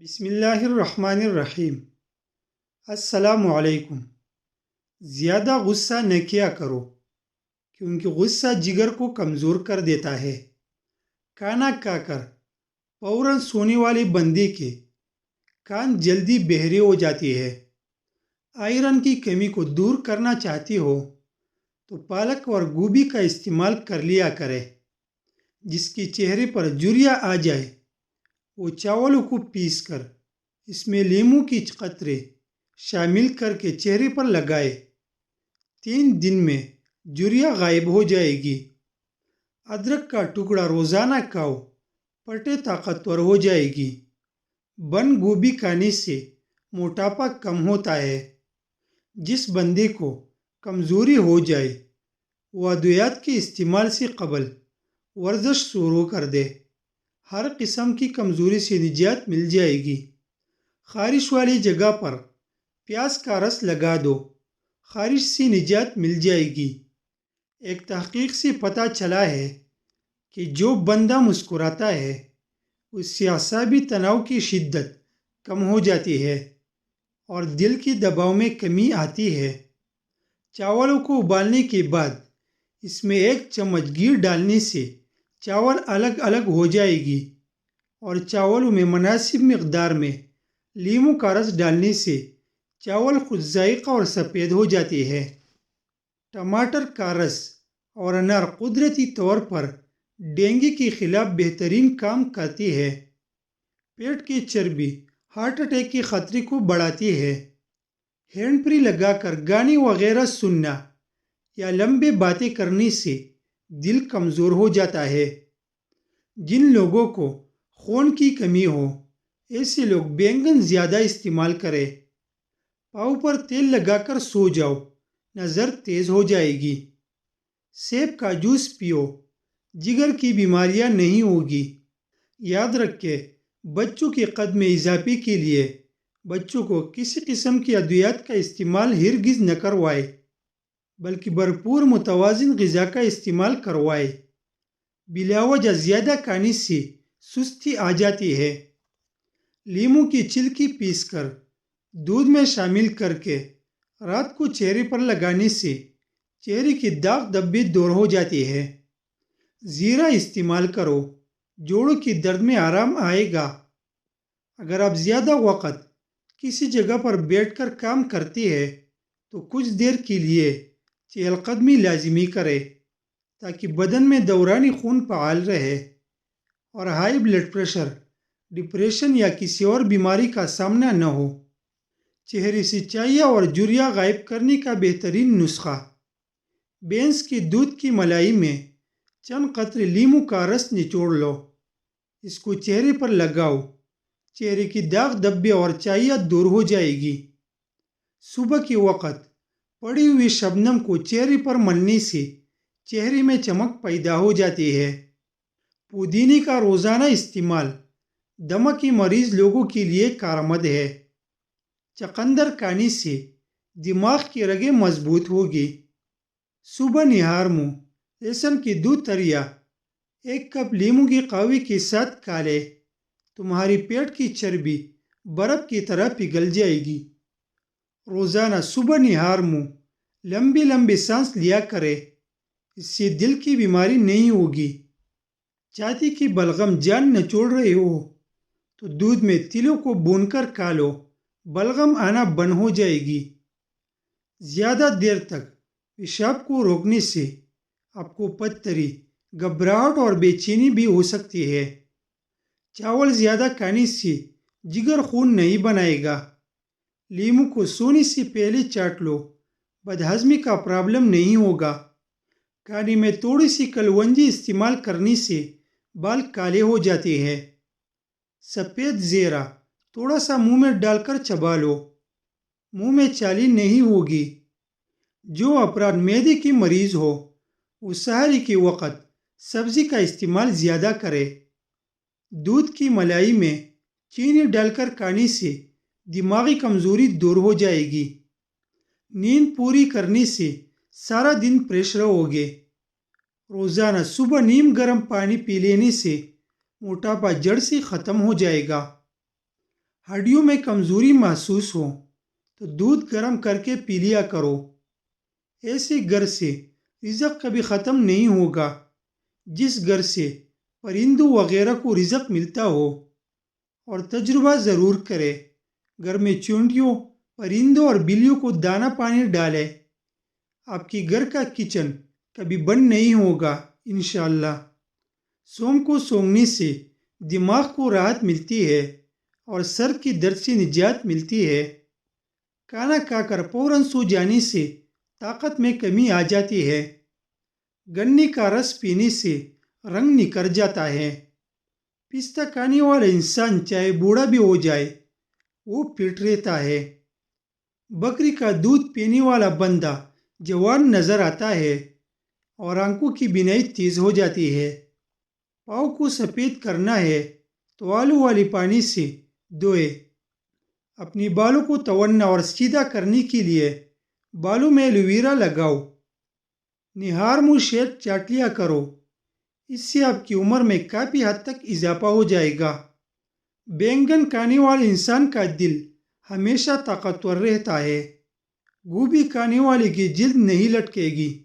بسم اللہ الرحمن الرحیم۔ السلام علیکم۔ زیادہ غصہ نہ کیا کرو کیونکہ غصہ جگر کو کمزور کر دیتا ہے۔ کھانا کھا کر فوراً سونے والے بندے کے کان جلدی بہرے ہو جاتی ہے۔ آئرن کی کمی کو دور کرنا چاہتی ہو تو پالک اور گوبھی کا استعمال کر لیا کرے۔ جس کی چہرے پر جھریاں آ جائے وہ چاولوں کو پیس کر اس میں لیموں کی قطرے شامل کر کے چہرے پر لگائے۔ 3 دن میں جھریاں غائب ہو جائے گی۔ ادرک کا ٹکڑا روزانہ کھاؤ، پٹیں طاقتور ہو جائے گی۔ بند گوبھی کھانے سے موٹاپا کم ہوتا ہے۔ جس بندے کو کمزوری ہو جائے وہ ادویات کے استعمال سے قبل ورزش شروع کر دے۔ ہر قسم کی کمزوری سے نجات مل جائے گی۔ خارش والی جگہ پر پیاز کا رس لگا دو، خارش سے نجات مل جائے گی۔ ایک تحقیق سے پتہ چلا ہے کہ جو بندہ مسکراتا ہے اس سے اعصابی تناؤ کی شدت کم ہو جاتی ہے اور دل کی دباؤ میں کمی آتی ہے۔ چاولوں کو ابالنے کے بعد اس میں 1 چمچ گھی ڈالنے سے چاول الگ الگ ہو جائے گی اور چاولوں میں مناسب مقدار میں لیموں کا رس ڈالنے سے چاول خود ذائقہ اور سفید ہو جاتے ہیں۔ ٹماٹر کا رس اور انار قدرتی طور پر ڈینگی کے خلاف بہترین کام کرتی ہے۔ پیٹ کی چربی ہارٹ اٹیک کے خطرے کو بڑھاتی ہے۔ ہینڈ فری لگا کر گانے وغیرہ سننا یا لمبے باتیں کرنے سے دل کمزور ہو جاتا ہے۔ جن لوگوں کو خون کی کمی ہو ایسے لوگ بینگن زیادہ استعمال کریں۔ پاؤں پر تیل لگا کر سو جاؤ، نظر تیز ہو جائے گی۔ سیب کا جوس پیو، جگر کی بیماریاں نہیں ہوگی۔ یاد رکھیں، بچوں کے قد میں اضافے کے لیے بچوں کو کسی قسم کی ادویات کا استعمال ہرگز نہ کروائے بلکہ بھرپور متوازن غذا کا استعمال کروائے۔ بلا وجہ زیادہ کھانے سے سستی آ جاتی ہے۔ لیموں کی چھلکی پیس کر دودھ میں شامل کر کے رات کو چہرے پر لگانے سے چہرے کے داغ دھبے دور ہو جاتے ہیں۔ زیرہ استعمال کرو، جوڑوں کے درد میں آرام آئے گا۔ اگر آپ زیادہ وقت کسی جگہ پر بیٹھ کر کام کرتے ہیں تو کچھ دیر کے لیے چہل قدمی لازمی کریں تاکہ بدن میں دوران خون فعال رہے اور ہائی بلڈ پریشر، ڈپریشن یا کسی اور بیماری کا سامنا نہ ہو۔ چہرے سے چاہیے اور جھریاں غائب کرنے کا بہترین نسخہ: بھینس کے دودھ کی ملائی میں چند قطرے لیموں کا رس نچوڑ لو، اس کو چہرے پر لگاؤ، چہرے کی داغ دھبے اور چاہیت دور ہو جائے گی۔ صبح کے وقت پڑی ہوئی شبنم کو چہرے پر ملنے سے چہرے میں چمک پیدا ہو جاتی ہے۔ پودینے کا روزانہ استعمال دمہ کے مریض لوگوں کے لیے کارآمد ہے۔ چقندر کھانے سے دماغ کی رگیں مضبوط ہوگی۔ صبح نہار منہ لہسن کی 2 تریاں 1 کپ لیموں کے قہوے کے ساتھ کھا لے، تمہاری پیٹ کی چربی برف کی طرح پگھل جائے گی۔ روزانہ صبح نہار منہ لمبی لمبی سانس لیا کرے، اس سے دل کی بیماری نہیں ہوگی۔ چھاتی کی بلغم جان نچوڑ رہے ہو تو دودھ میں تلوں کو بھون کر کھا لو، بلغم آنا بند ہو جائے گی۔ زیادہ دیر تک پیشاب کو روکنے سے آپ کو پتھری، گھبراہٹ اور بے چینی بھی ہو سکتی ہے۔ چاول زیادہ کھانے سے جگر خون نہیں بنائے گا۔ لیموں کو سونے سے پہلے چاٹ لو، بدہضمی کا پرابلم نہیں ہوگا۔ کھانے میں تھوڑی سی کلونجی استعمال کرنے سے بال کالے ہو جاتے ہیں۔ سفید زیرہ تھوڑا سا منہ میں ڈال کر چبا لو، منہ میں چالی نہیں ہوگی۔ جو افراد معدے کے مریض ہو وہ سحری کے وقت سبزی کا استعمال زیادہ کرے۔ دودھ کی ملائی میں چینی ڈال کر کھانے سے دماغی کمزوری دور ہو جائے گی۔ نیند پوری کرنے سے سارا دن فریش رہو گے۔ روزانہ صبح نیم گرم پانی پی لینے سے موٹاپا جڑ سے ختم ہو جائے گا۔ ہڈیوں میں کمزوری محسوس ہو تو دودھ گرم کر کے پی لیا کرو۔ ایسے گھر سے رزق کبھی ختم نہیں ہوگا جس گھر سے پرندوں وغیرہ کو رزق ملتا ہو۔ اور تجربہ ضرور کرے، گھر میں چونٹیوں، پرندوں اور بلیوں کو دانہ پانی ڈالے، آپ کی گھر کا کچن کبھی بند نہیں ہوگا انشاءاللہ۔ سونف کو سونگھنے سے دماغ کو راحت ملتی ہے اور سر کی درد سے نجات ملتی ہے۔ کھانا کھا کر فوراً سو جانے سے طاقت میں کمی آ جاتی ہے۔ گنے کا رس پینے سے رنگ نکھر جاتا ہے۔ پستہ کھانے والا انسان چاہے بوڑھا بھی ہو جائے وہ فٹ رہتا ہے۔ بکری کا دودھ پینے والا بندہ جوان نظر آتا ہے اور آنکھوں کی بینائی تیز ہو جاتی ہے۔ پاؤں کو سفید کرنا ہے تو آلو والے پانی سے دھوئے۔ اپنی بالوں کو توانا اور سیدھا کرنے کے لیے بالوں میں ایلو ویرا لگاؤ۔ نہار منہ شہد چاٹ لیا کرو، اس سے آپ کی عمر میں کافی حد تک اضافہ ہو جائے گا۔ بینگن کھانے والے انسان کا دل ہمیشہ طاقتور رہتا ہے۔ گوبھی کھانے والے کی جلد نہیں لٹکے گی۔